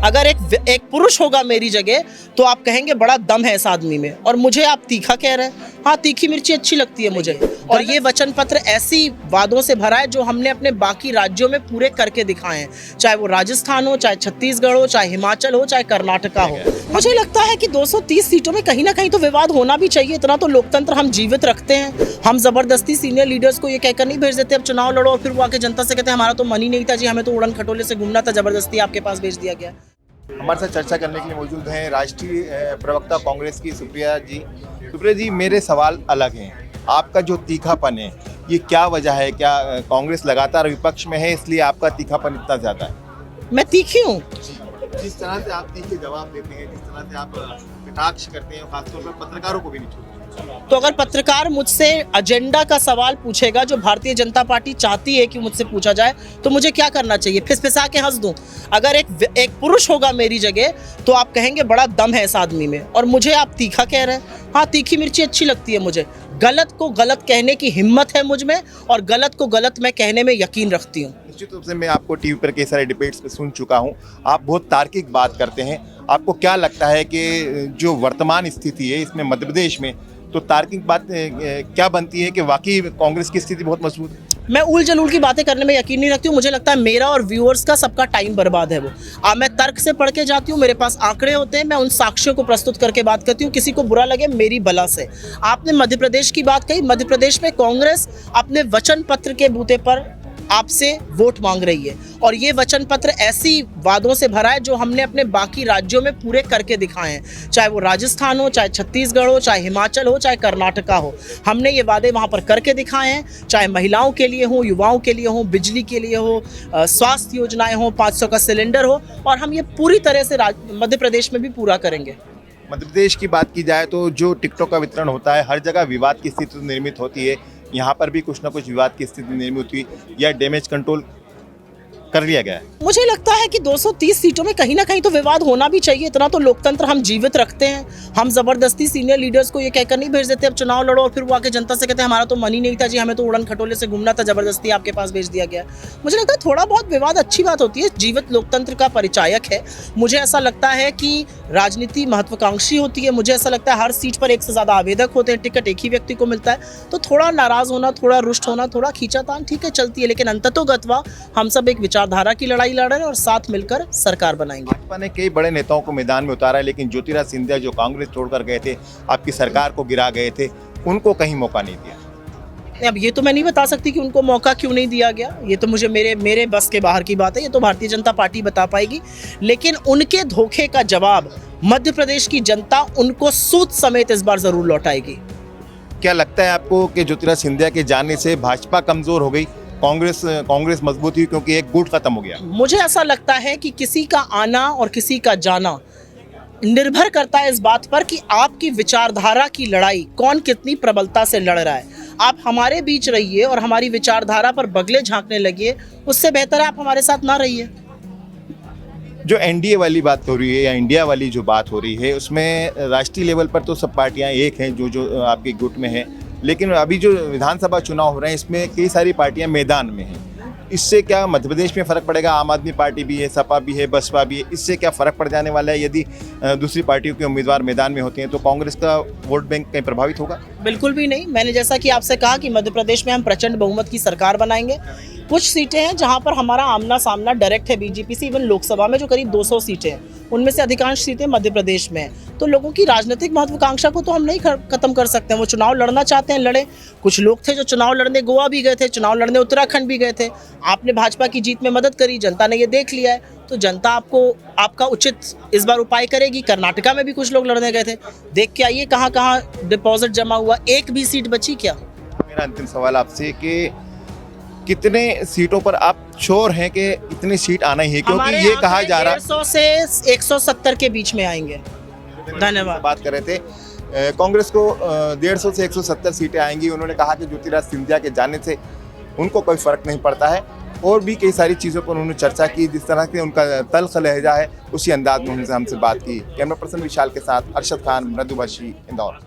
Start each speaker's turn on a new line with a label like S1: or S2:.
S1: अगर एक पुरुष होगा मेरी जगह तो आप कहेंगे बड़ा दम है इस आदमी में, और मुझे आप तीखा कह रहे हैं। हाँ, तीखी मिर्ची अच्छी लगती है मुझे। और ये वचन पत्र ऐसी वादों से भरा है जो हमने अपने बाकी राज्यों में पूरे करके दिखाए हैं, चाहे वो राजस्थान हो, चाहे छत्तीसगढ़ हो, चाहे हिमाचल हो, चाहे कर्नाटका हो। मुझे लगता है कि 230 सीटों में कहीं ना कहीं तो विवाद होना भी चाहिए। इतना तो लोकतंत्र हम जीवित रखते हैं। हम जबरदस्ती सीनियर लीडर्स को ये कहकर नहीं भेज देते अब चुनाव लड़ो, और फिर वो आके जनता से कहते हैं हमारा तो मन ही नहीं था जी, हमें तो उड़न खटोले से घूमना था, जबरदस्ती आपके पास भेज दिया गया।
S2: हमारे साथ चर्चा करने के लिए मौजूद हैं राष्ट्रीय प्रवक्ता कांग्रेस की सुप्रिया जी। सुप्रिया जी, मेरे सवाल अलग हैं। आपका जो तीखापन है, ये क्या वजह है? क्या कांग्रेस लगातार विपक्ष में है इसलिए आपका तीखापन इतना ज़्यादा है?
S1: मैं तीखी हूँ।
S2: जिस तरह से आप तीखे जवाब देते हैं, जिस तरह से आप कटाक्ष करते हैं, खासतौर पर पत्रकारों को भी नहीं छोड़ते।
S1: तो अगर पत्रकार मुझसे एजेंडा का सवाल पूछेगा जो भारतीय जनता पार्टी चाहती है कि मुझसे पूछा जाए, तो मुझे क्या करना चाहिए? फिसफिसा के हंस दूं? अगर एक पुरुष होगा मेरी जगह तो आप कहेंगे बड़ा दम है इस आदमी में, और मुझे आप तीखा कह रहे हैं। हाँ, तीखी मिर्ची अच्छी लगती है मुझे। गलत को गलत कहने की हिम्मत है मुझ में, और गलत को गलत मैं कहने में यकीन रखती हूँ।
S2: निश्चित रूप से मैं आपको टीवी पर कई सारे डिबेट्स पे सुन चुका हूँ। आप बहुत तार्किक बात करते हैं। आपको क्या लगता है कि जो वर्तमान स्थिति है इसमें मध्य प्रदेश में, तो तार्किक बात क्या बनती है कि वाकई कांग्रेस की स्थिति बहुत मजबूत है?
S1: मैं उल जलूल की बातें करने में यकीन नहीं रखती हूँ। मुझे लगता है मेरा और व्यूअर्स का सबका टाइम बर्बाद है वो। मैं तर्क से पढ़ के जाती हूँ, मेरे पास आंकड़े होते हैं, मैं उन साक्ष्यों को प्रस्तुत करके बात करती हूँ। किसी को बुरा लगे मेरी बला से। आपने मध्य प्रदेश की बात कही। मध्य प्रदेश में कांग्रेस अपने वचन पत्र के बूते पर आपसे वोट मांग रही है, और ये वचन पत्र ऐसी वादों से भरा है जो हमने अपने बाकी राज्यों में पूरे करके दिखाए हैं, चाहे वो राजस्थान हो, चाहे छत्तीसगढ़ हो, चाहे हिमाचल हो, चाहे कर्नाटका हो। हमने ये वादे वहाँ पर करके दिखाए हैं, चाहे महिलाओं के लिए हो, युवाओं के लिए हो, बिजली के लिए हो, स्वास्थ्य योजनाएं हो, 500 का सिलेंडर हो, और हम ये पूरी तरह से मध्य प्रदेश में भी पूरा करेंगे।
S2: मध्य प्रदेश की बात की जाए तो जो टिकटों का वितरण होता है, हर जगह विवाद की स्थिति निर्मित होती है। यहाँ पर भी कुछ ना कुछ विवाद की स्थिति निर्मित हुई या डैमेज कंट्रोल कर लिया गया है?
S1: मुझे लगता है कि 230 सीटों में कहीं ना कहीं तो विवाद होना भी चाहिए। इतना तो लोकतंत्र हम जीवित रखते हैं। हम जबरदस्ती सीनियर लीडर्स को ये कहकर नहीं भेज देते अब चुनाव लड़ो, और फिर वो आके जनता से कहते हैं हमारा तो मन ही नहीं था जी, हमें तो उड़न खटोले से घूमना था, जबरदस्ती आपके पास भेज दिया गया। मुझे लगता है थोड़ा बहुत विवाद अच्छी बात होती है, जीवित लोकतंत्र का परिचायक है। मुझे ऐसा लगता है कि राजनीति महत्वाकांक्षी होती है। मुझे ऐसा लगता है हर सीट पर एक से ज़्यादा आवेदक होते हैं, टिकट एक ही व्यक्ति को मिलता है, तो थोड़ा नाराज़ होना, थोड़ा रुष्ट होना, थोड़ा खींचातान ठीक है, चलती है। लेकिन अंततोगत्वा हम सब एक विचारधारा की लड़ाई लड़ रहे हैं और साथ मिलकर सरकार बनाएंगे।
S2: भाजपा ने कई बड़े नेताओं को मैदान में उतारा है, लेकिन ज्योतिरादित्य सिंधिया जो कांग्रेस छोड़कर गए थे, आपकी सरकार को गिरा गए थे, उनको कहीं मौका नहीं दिया।
S1: अब ये तो मैं नहीं बता सकती कि उनको मौका क्यों नहीं दिया गया। ये तो मुझे मेरे बस के बाहर की बात है। ये तो भारतीय जनता पार्टी बता पाएगी। लेकिन उनके धोखे का जवाब मध्य प्रदेश की जनता उनको सूद समेत इस बार जरूर लौटाएगी।
S2: क्या लगता है आपको कि ज्योतिरादित्य सिंधिया के जाने से भाजपा कमजोर हो गई, कांग्रेस मजबूत हुई, क्योंकि एक गुट खत्म हो गया?
S1: मुझे ऐसा लगता है कि किसी का आना और किसी का जाना निर्भर करता है इस बात पर कि आपकी विचारधारा की लड़ाई कौन कितनी प्रबलता से लड़ रहा है। आप हमारे बीच रहिए और हमारी विचारधारा पर बगले झांकने लगिए, उससे बेहतर है आप हमारे साथ ना रहिए।
S2: जो एनडीए वाली बात हो रही है या इंडिया वाली जो बात हो रही है, उसमें राष्ट्रीय लेवल पर तो सब पार्टियां एक हैं जो आपके गुट में हैं, लेकिन अभी जो विधानसभा चुनाव हो रहे हैं इसमें कई सारी पार्टियां मैदान में हैं। इससे क्या मध्य प्रदेश में फ़र्क पड़ेगा? आम आदमी पार्टी भी है, सपा भी है, बसपा भी है, इससे क्या फ़र्क पड़ जाने वाला है? यदि दूसरी पार्टियों के उम्मीदवार मैदान में होते हैं तो कांग्रेस का वोट बैंक कहीं प्रभावित होगा?
S1: बिल्कुल भी नहीं। मैंने जैसा कि आपसे कहा कि मध्य प्रदेश में हम प्रचंड बहुमत की सरकार बनाएंगे। कुछ सीटें हैं जहां पर हमारा आमना सामना डायरेक्ट है बीजेपी से। इवन लोकसभा में जो करीब 200 सीटें हैं, उनमें से अधिकांश सीटें मध्य प्रदेश में हैं। तो लोगों की राजनीतिक महत्वाकांक्षा को तो हम नहीं खत्म कर सकते। वो चुनाव लड़ना चाहते हैं, लड़े। कुछ लोग थे जो चुनाव लड़ने गोवा भी गए थे, चुनाव लड़ने उत्तराखंड भी गए थे। आपने भाजपा की जीत में मदद करी, जनता ने ये देख लिया है, तो जनता आपका उचित इस बार उपाय करेगी। कर्नाटका में भी कुछ लोग लड़ने गए थे, देख के आइए कहाँ कहाँ डिपॉजिट जमा हुआ, एक भी सीट बची क्या?
S2: मेरा अंतिम सवाल आपसे कि कितने सीटों पर आप श्योर हैं कि इतनी सीट आना ही है, क्योंकि ये कहा जा रहा है
S1: 150 से 170 के बीच में आएंगे। धन्यवाद।
S2: बात कर रहे थे कांग्रेस को 150 से 170 सीटें आएंगी। उन्होंने कहा कि ज्योतिरादित्य सिंधिया के जाने से उनको कोई फर्क नहीं पड़ता है, और भी कई सारी चीज़ों पर उन्होंने चर्चा की। जिस तरह से उनका तल्ख लहजा है उसी अंदाज में उनसे हमसे बात की। कैमरा पर्सन विशाल के साथ अरशद खान, मृदुभाषी, इंदौर।